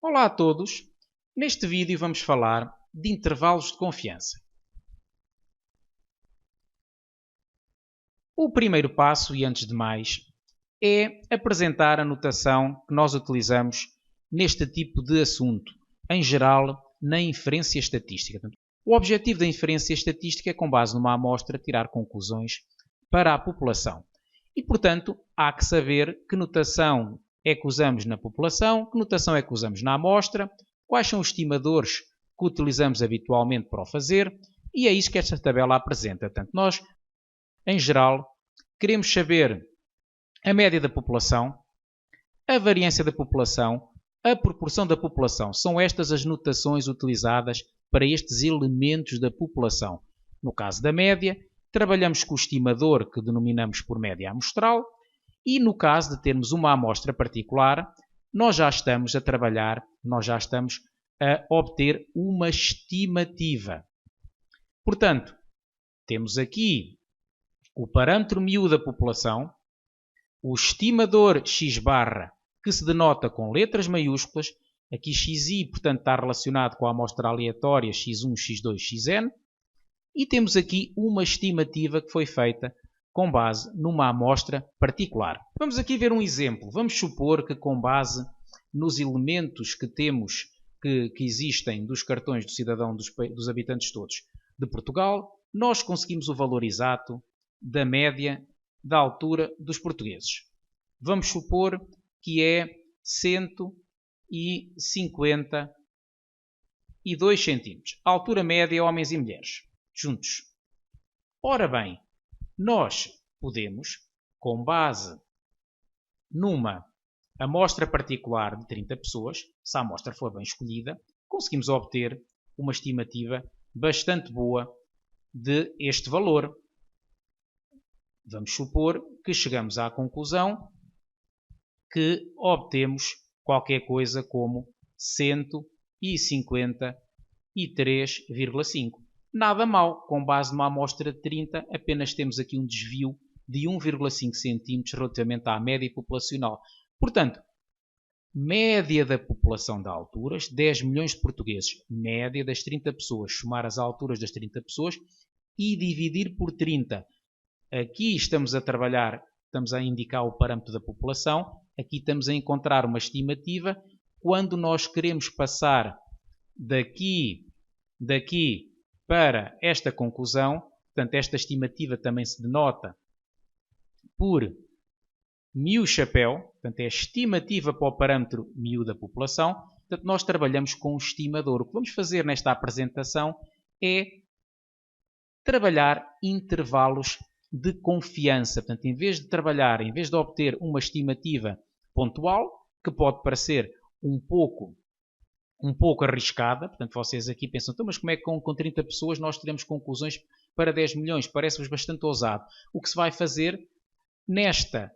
Olá a todos! Neste vídeo vamos falar de intervalos de confiança. O primeiro passo, e antes de mais, é apresentar a notação que nós utilizamos neste tipo de assunto, em geral, na inferência estatística. O objetivo da inferência estatística é, com base numa amostra, tirar conclusões para a população. E, portanto, há que saber que notação é que usamos na população, que notação é que usamos na amostra, quais são os estimadores que utilizamos habitualmente para o fazer, e é isso que esta tabela apresenta. Portanto, nós, em geral, queremos saber a média da população, a variância da população, a proporção da população. São estas as notações utilizadas para estes elementos da população. No caso da média, trabalhamos com o estimador que denominamos por média amostral e no caso de termos uma amostra particular, nós já estamos a trabalhar, nós já estamos a obter uma estimativa. Portanto, temos aqui o parâmetro μ da população, o estimador x barra, que se denota com letras maiúsculas, aqui xi, portanto, está relacionado com a amostra aleatória x1, x2, xn, e temos aqui uma estimativa que foi feita com base numa amostra particular. Vamos aqui ver um exemplo. Vamos supor que, com base nos elementos que temos, que existem dos cartões do cidadão dos habitantes todos de Portugal, nós conseguimos o valor exato da média da altura dos portugueses. Vamos supor que é 152 centímetros. A altura média, homens e mulheres, juntos. Ora bem, nós podemos, com base numa amostra particular de 30 pessoas, se a amostra for bem escolhida, conseguimos obter uma estimativa bastante boa de este valor. Vamos supor que chegamos à conclusão que obtemos qualquer coisa como 153,5. Nada mal, com base numa amostra de 30, apenas temos aqui um desvio de 1,5 cm relativamente à média populacional. Portanto, média da população de alturas, 10 milhões de portugueses, média das 30 pessoas, somar as alturas das 30 pessoas e dividir por 30. Aqui estamos a trabalhar, estamos a indicar o parâmetro da população, aqui estamos a encontrar uma estimativa. Quando nós queremos passar daqui para esta conclusão, portanto, esta estimativa também se denota por μ chapéu, portanto, é a estimativa para o parâmetro μ da população. Portanto, nós trabalhamos com o estimador. O que vamos fazer nesta apresentação é trabalhar intervalos de confiança. Portanto, em vez de obter uma estimativa pontual, que pode parecer um pouco arriscada, portanto, vocês aqui pensam, então, mas como é que com 30 pessoas nós teremos conclusões para 10 milhões? Parece-vos bastante ousado. O que se vai fazer nesta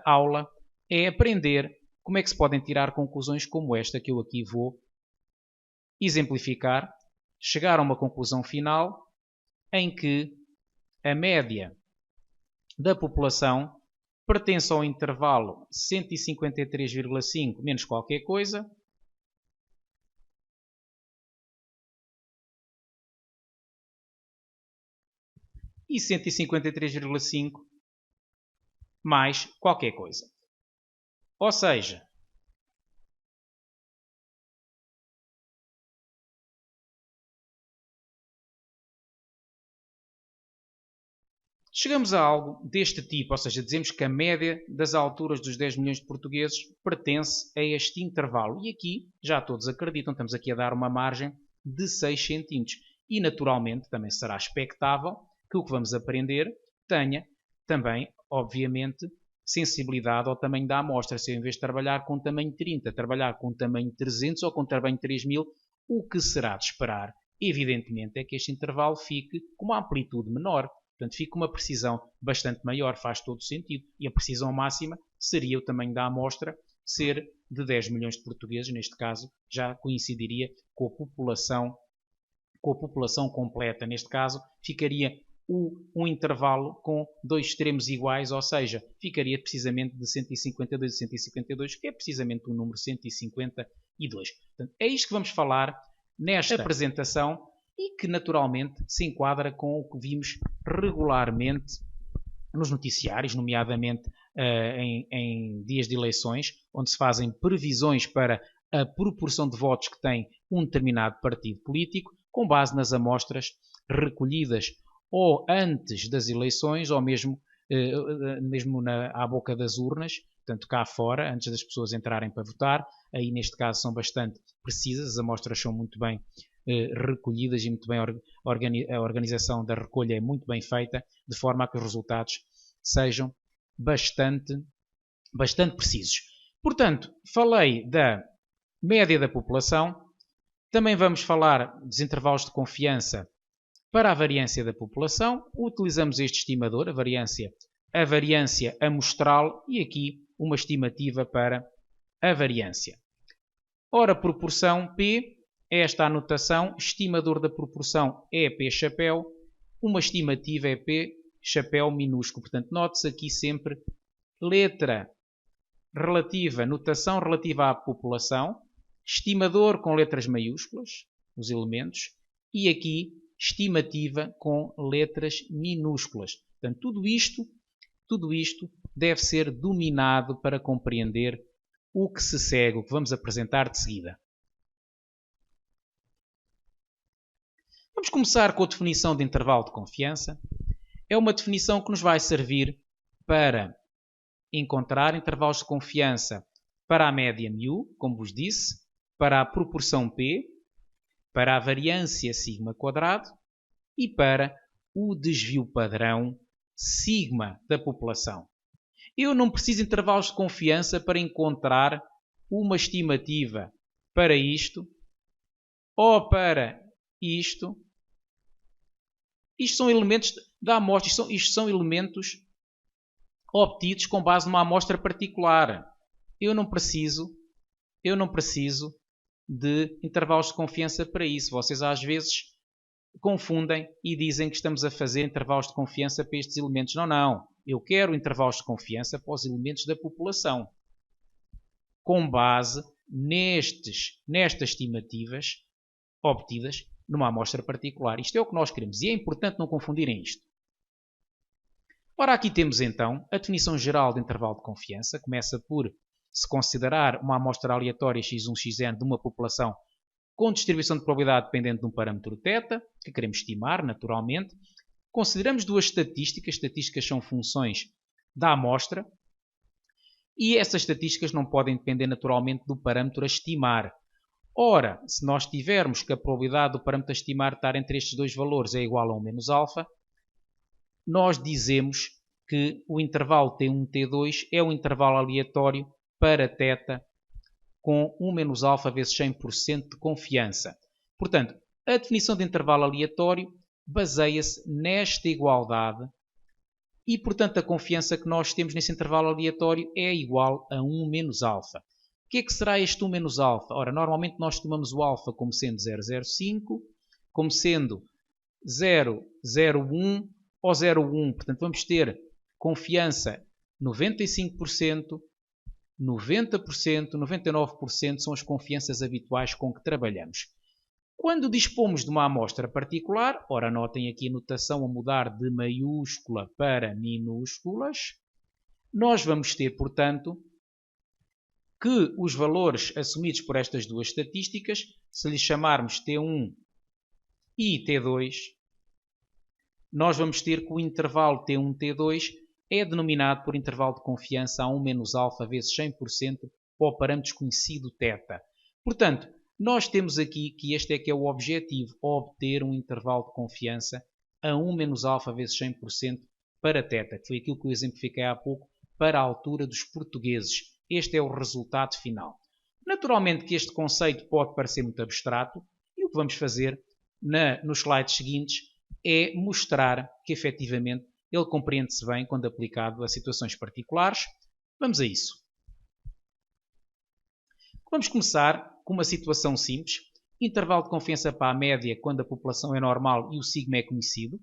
aula é aprender como é que se podem tirar conclusões como esta que eu aqui vou exemplificar, chegar a uma conclusão final em que a média da população pertence ao intervalo 153,5 menos qualquer coisa, e 153,5 mais qualquer coisa. Ou seja, chegamos a algo deste tipo, ou seja, dizemos que a média das alturas dos 10 milhões de portugueses pertence a este intervalo. E aqui, já todos acreditam, estamos aqui a dar uma margem de 6 centímetros. E, naturalmente, também será expectável que o que vamos aprender tenha também, obviamente, sensibilidade ao tamanho da amostra. Se eu, em vez de trabalhar com tamanho 30, trabalhar com tamanho 300 ou com tamanho 3000, o que será de esperar, evidentemente, é que este intervalo fique com uma amplitude menor. Portanto, fica uma precisão bastante maior, faz todo sentido. E a precisão máxima seria o tamanho da amostra ser de 10 milhões de portugueses, neste caso já coincidiria com a população completa. Neste caso, ficaria um intervalo com dois extremos iguais, ou seja, ficaria precisamente de 152 a 152, que é precisamente o número 152. Portanto, é isto que vamos falar nesta apresentação e que naturalmente se enquadra com o que vimos regularmente nos noticiários, nomeadamente em dias de eleições, onde se fazem previsões para a proporção de votos que tem um determinado partido político, com base nas amostras recolhidas ou antes das eleições, ou mesmo à boca das urnas, portanto cá fora, antes das pessoas entrarem para votar. Aí neste caso são bastante precisas, as amostras são muito bem recolhidas e muito bem a organização da recolha é muito bem feita, de forma a que os resultados sejam bastante precisos. Portanto, falei da média da população, também vamos falar dos intervalos de confiança para a variância da população. Utilizamos este estimador, a variância amostral, e aqui uma estimativa para a variância. Ora, proporção P, esta anotação, estimador da proporção é P chapéu, uma estimativa é P chapéu minúsculo. Portanto, note-se aqui sempre letra relativa, notação relativa à população, estimador com letras maiúsculas, os elementos, e aqui estimativa com letras minúsculas. Portanto, tudo isto deve ser dominado para compreender o que se segue, o que vamos apresentar de seguida. Vamos começar com a definição de intervalo de confiança. É uma definição que nos vai servir para encontrar intervalos de confiança para a média μ, como vos disse, para a proporção P, para a variância sigma quadrado e para o desvio padrão sigma da população. Eu não preciso de intervalos de confiança para encontrar uma estimativa para isto ou para isto. Isto são elementos da amostra, isto são elementos obtidos com base numa amostra particular. Eu não preciso de intervalos de confiança para isso. Vocês às vezes confundem e dizem que estamos a fazer intervalos de confiança para estes elementos. Não. Eu quero intervalos de confiança para os elementos da população, com base nestas estimativas obtidas numa amostra particular. Isto é o que nós queremos e é importante não confundirem isto. Ora, aqui temos então a definição geral de intervalo de confiança. Começa por se considerar uma amostra aleatória x1, xn de uma população com distribuição de probabilidade dependente de um parâmetro θ, que queremos estimar, naturalmente. Consideramos duas estatísticas. Estatísticas são funções da amostra e essas estatísticas não podem depender naturalmente do parâmetro a estimar. Ora, se nós tivermos que a probabilidade do parâmetro a estimar estar entre estes dois valores é igual a 1 menos alfa, nós dizemos que o intervalo T1, T2 é um intervalo aleatório para θ com 1 menos alfa vezes 100% de confiança. Portanto, a definição de intervalo aleatório baseia-se nesta igualdade e, portanto, a confiança que nós temos nesse intervalo aleatório é igual a 1 menos alfa. O que é que será este 1 menos alfa? Ora, normalmente nós tomamos o alfa como sendo 0,05, como sendo 0,01 ou 0,1. Portanto, vamos ter confiança 95%, 90%, 99% são as confianças habituais com que trabalhamos. Quando dispomos de uma amostra particular, ora, notem aqui a notação a mudar de maiúscula para minúsculas, nós vamos ter, portanto, que os valores assumidos por estas duas estatísticas, se lhes chamarmos T1 e T2, nós vamos ter que o intervalo T1, T2 é denominado por intervalo de confiança a 1 menos alfa vezes 100% para o parâmetro desconhecido θ. Portanto, nós temos aqui que este é que é o objetivo, obter um intervalo de confiança a 1 menos alfa vezes 100% para θ, que foi aquilo que eu exemplifiquei há pouco para a altura dos portugueses. Este é o resultado final. Naturalmente que este conceito pode parecer muito abstrato e o que vamos fazer nos slides seguintes é mostrar que efetivamente ele compreende-se bem quando aplicado a situações particulares. Vamos a isso. Vamos começar com uma situação simples. Intervalo de confiança para a média quando a população é normal e o sigma é conhecido.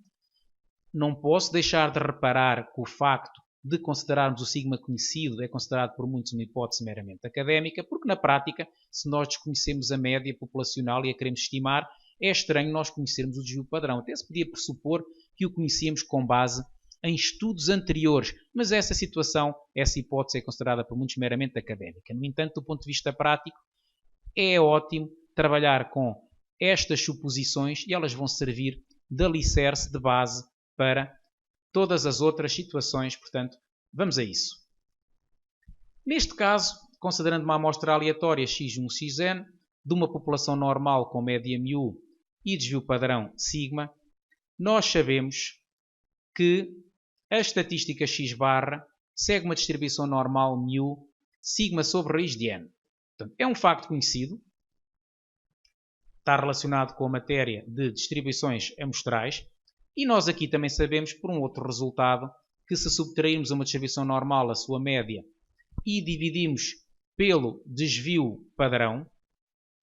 não posso deixar de reparar que o facto de considerarmos o sigma conhecido é considerado por muitos uma hipótese meramente académica, porque na prática, se nós desconhecemos a média populacional e a queremos estimar, é estranho nós conhecermos o desvio padrão. Até se podia pressupor que o conhecíamos com base em estudos anteriores, mas essa situação, essa hipótese é considerada por muitos meramente académica. No entanto, do ponto de vista prático, é ótimo trabalhar com estas suposições e elas vão servir de alicerce, de base para todas as outras situações. Portanto, vamos a isso. Neste caso, considerando uma amostra aleatória x1, xn, de uma população normal com média μ e desvio padrão sigma, nós sabemos que a estatística x barra segue uma distribuição normal μ sigma sobre raiz de n. Portanto, é um facto conhecido, está relacionado com a matéria de distribuições amostrais, e nós aqui também sabemos, por um outro resultado, que se subtrairmos a uma distribuição normal a sua média e dividimos pelo desvio padrão,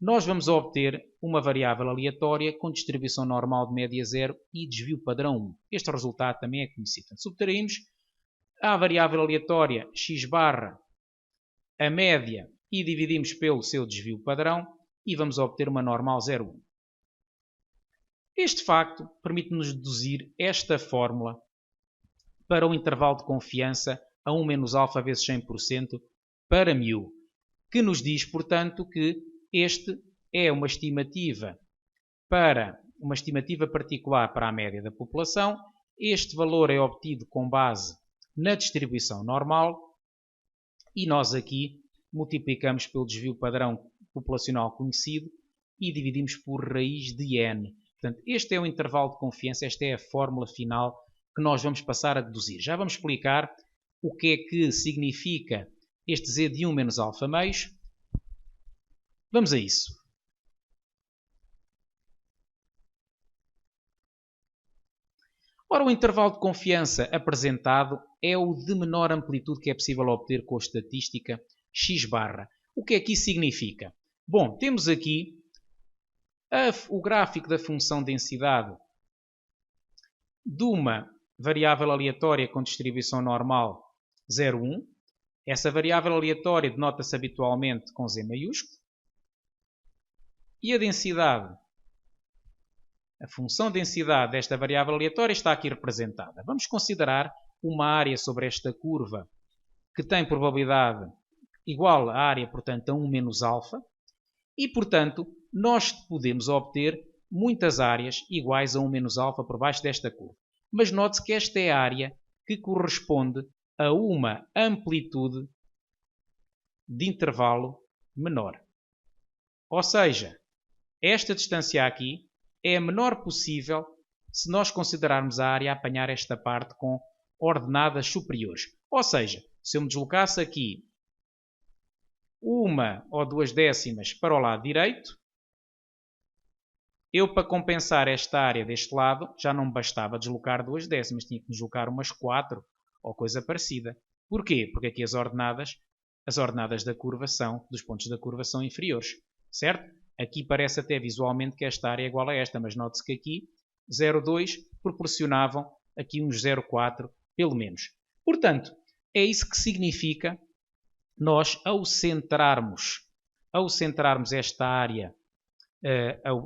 nós vamos obter uma variável aleatória com distribuição normal de média 0 e desvio padrão 1. Este resultado também é conhecido. Portanto, subtraímos a variável aleatória x barra a média e dividimos pelo seu desvio padrão e vamos obter uma normal 0,1. Este facto permite-nos deduzir esta fórmula para o intervalo de confiança a 1 menos alfa vezes 100% para μ, que nos diz, portanto, que este é uma estimativa particular para a média da população. Este valor é obtido com base na distribuição normal e nós aqui multiplicamos pelo desvio padrão populacional conhecido e dividimos por raiz de n. Portanto, este é o intervalo de confiança, esta é a fórmula final que nós vamos passar a deduzir. Já vamos explicar o que é que significa este z de 1 menos alfa meios. Vamos a isso. Ora, o intervalo de confiança apresentado é o de menor amplitude que é possível obter com a estatística x barra. O que é que isso significa? Bom, temos aqui o gráfico da função densidade de uma variável aleatória com distribuição normal 0,1. Essa variável aleatória denota-se habitualmente com Z maiúsculo. E a densidade, a função densidade desta variável aleatória está aqui representada. Vamos considerar uma área sobre esta curva que tem probabilidade igual à área, portanto, a 1 menos alfa. E, portanto, nós podemos obter muitas áreas iguais a 1 menos alfa por baixo desta curva. Mas note-se que esta é a área que corresponde a uma amplitude de intervalo menor. Ou seja, esta distância aqui é a menor possível se nós considerarmos a área a apanhar esta parte com ordenadas superiores. Ou seja, se eu me deslocasse aqui 1 ou 2 décimas para o lado direito, eu, para compensar esta área deste lado, já não me bastava deslocar 2 décimas, tinha que deslocar umas 4 ou coisa parecida. Porquê? Porque aqui as ordenadas da curva dos pontos da curva são inferiores, certo? Aqui parece até visualmente que esta área é igual a esta, mas note-se que aqui 0,2 proporcionavam aqui uns 0,4 pelo menos. Portanto, é isso que significa nós, ao centrarmos esta área,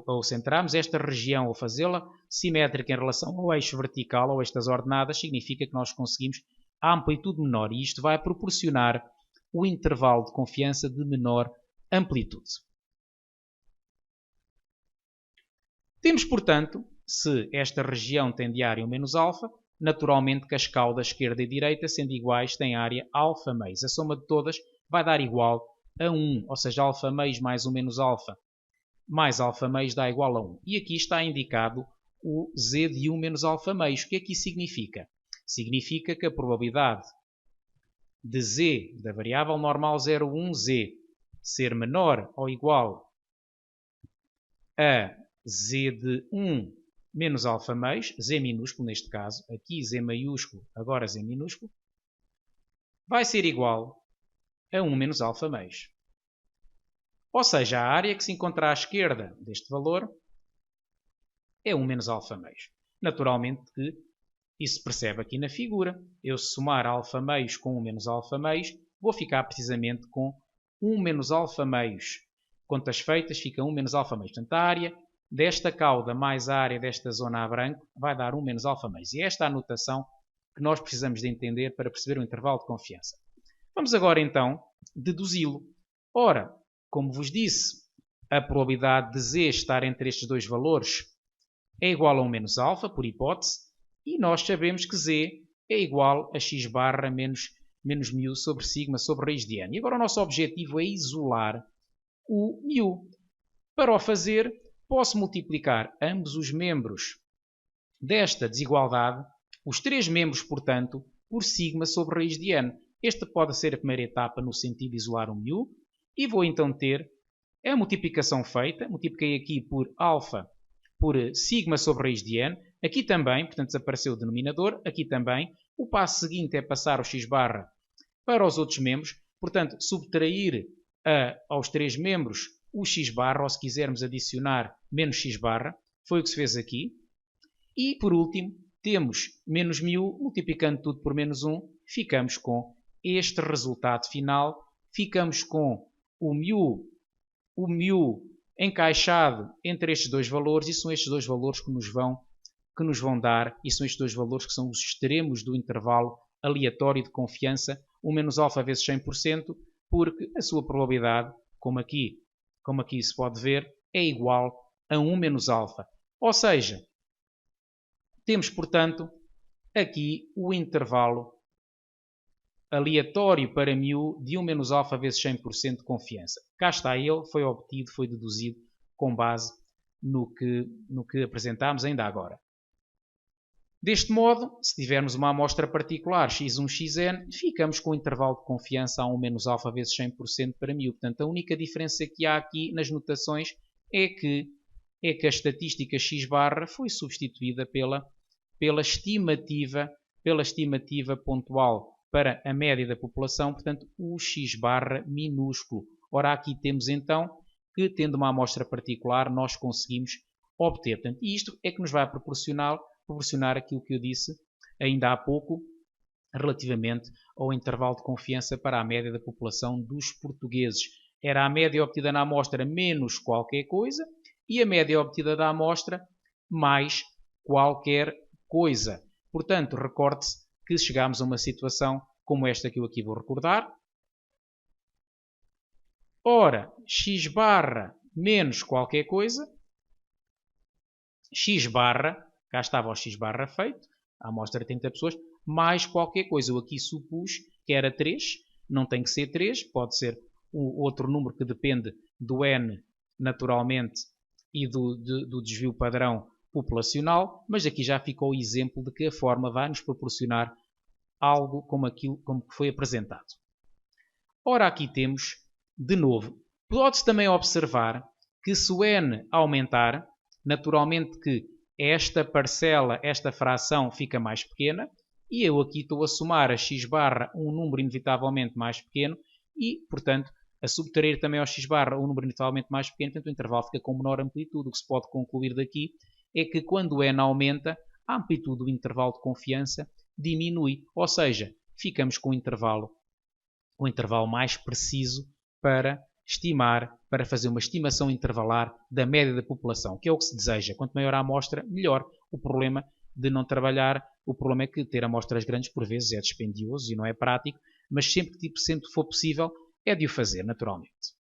ao centrarmos esta região, ou fazê-la simétrica em relação ao eixo vertical ou estas ordenadas, significa que nós conseguimos a amplitude menor e isto vai proporcionar o intervalo de confiança de menor amplitude. Temos, portanto, se esta região tem de área 1 menos alfa, naturalmente que as caudas esquerda e direita, sendo iguais, têm área alfa meios. A soma de todas vai dar igual a 1, ou seja, alfa meios mais 1 menos alfa mais alfa meios dá igual a 1. E aqui está indicado o z de 1 menos alfa meios. O que é que isso significa? Significa que a probabilidade de z, da variável normal 0,1z, ser menor ou igual a z de 1 menos alfa meios, z minúsculo neste caso, aqui z maiúsculo, agora z minúsculo, vai ser igual a 1 menos alfa meios. Ou seja, a área que se encontra à esquerda deste valor é 1 menos alfa meios. Naturalmente que Isso se percebe aqui na figura. Eu se somar alfa meios com 1 menos alfa meios, vou ficar precisamente com 1 menos alfa meios. Contas feitas, fica 1 menos alfa meios. Portanto, a área desta cauda mais a área desta zona a branco vai dar 1 menos alfa meios. E esta é a anotação que nós precisamos de entender para perceber o intervalo de confiança. Vamos agora, então, deduzi-lo. Ora, como vos disse, a probabilidade de Z estar entre estes dois valores é igual a 1 menos alfa, por hipótese, e nós sabemos que Z é igual a x barra menos μ sobre sigma sobre raiz de n. E agora o nosso objetivo é isolar o μ. Para o fazer, posso multiplicar ambos os membros desta desigualdade, os três membros, portanto, por sigma sobre raiz de n. Esta pode ser a primeira etapa no sentido de isolar o μ, e vou então ter a multiplicação feita, multipliquei aqui por alfa por sigma sobre raiz de n, aqui também, portanto desapareceu o denominador, aqui também. O passo seguinte é passar o x barra para os outros membros, portanto subtrair aos três membros o x barra, ou se quisermos adicionar menos x barra, foi o que se fez aqui. E por último temos menos μ, multiplicando tudo por menos 1, ficamos com este resultado final, ficamos com o μ encaixado entre estes dois valores, e são estes dois valores que nos vão dar, e são estes dois valores que são os extremos do intervalo aleatório de confiança, 1 menos alfa vezes 100%, porque a sua probabilidade, como aqui se pode ver, é igual a 1 menos alfa. Ou seja, temos, portanto, aqui o intervalo aleatório para μ de 1 menos alfa vezes 100% de confiança. Cá está ele, foi obtido, foi deduzido com base no que apresentámos ainda agora. Deste modo, se tivermos uma amostra particular x1, xn, ficamos com o intervalo de confiança a 1 menos alfa vezes 100% para μ. Portanto, a única diferença que há aqui nas notações é que a estatística x barra foi substituída pela estimativa pontual para a média da população, portanto, o x barra minúsculo. Ora, aqui temos então que, tendo uma amostra particular, nós conseguimos obter. Portanto, isto é que nos vai proporcionar aquilo que eu disse ainda há pouco, relativamente ao intervalo de confiança para a média da população dos portugueses. Era a média obtida na amostra menos qualquer coisa e a média obtida da amostra mais qualquer coisa. Portanto, recorde-se que chegámos a uma situação como esta que eu aqui vou recordar. Ora, x barra menos qualquer coisa, x barra, cá estava o x barra feito, a amostra de 30 pessoas, mais qualquer coisa. Eu aqui supus que era 3, não tem que ser 3, pode ser outro número que depende do n, naturalmente, e do desvio padrão populacional, mas aqui já ficou o exemplo de que a forma vai nos proporcionar algo como que foi apresentado. Ora, aqui temos, de novo, pode-se também observar que se o n aumentar, naturalmente que esta parcela, esta fração fica mais pequena, e eu aqui estou a somar a x barra um número inevitavelmente mais pequeno e, portanto, a subtrair também ao x barra um número inevitavelmente mais pequeno, portanto o intervalo fica com menor amplitude. O que se pode concluir daqui é que quando o n aumenta, a amplitude do intervalo de confiança diminui, ou seja, ficamos com um intervalo mais preciso para fazer uma estimação intervalar da média da população, que é o que se deseja. Quanto maior a amostra, melhor. O problema de não trabalhar, o problema é que ter amostras grandes por vezes é dispendioso e não é prático, mas sempre que for possível é de o fazer, naturalmente.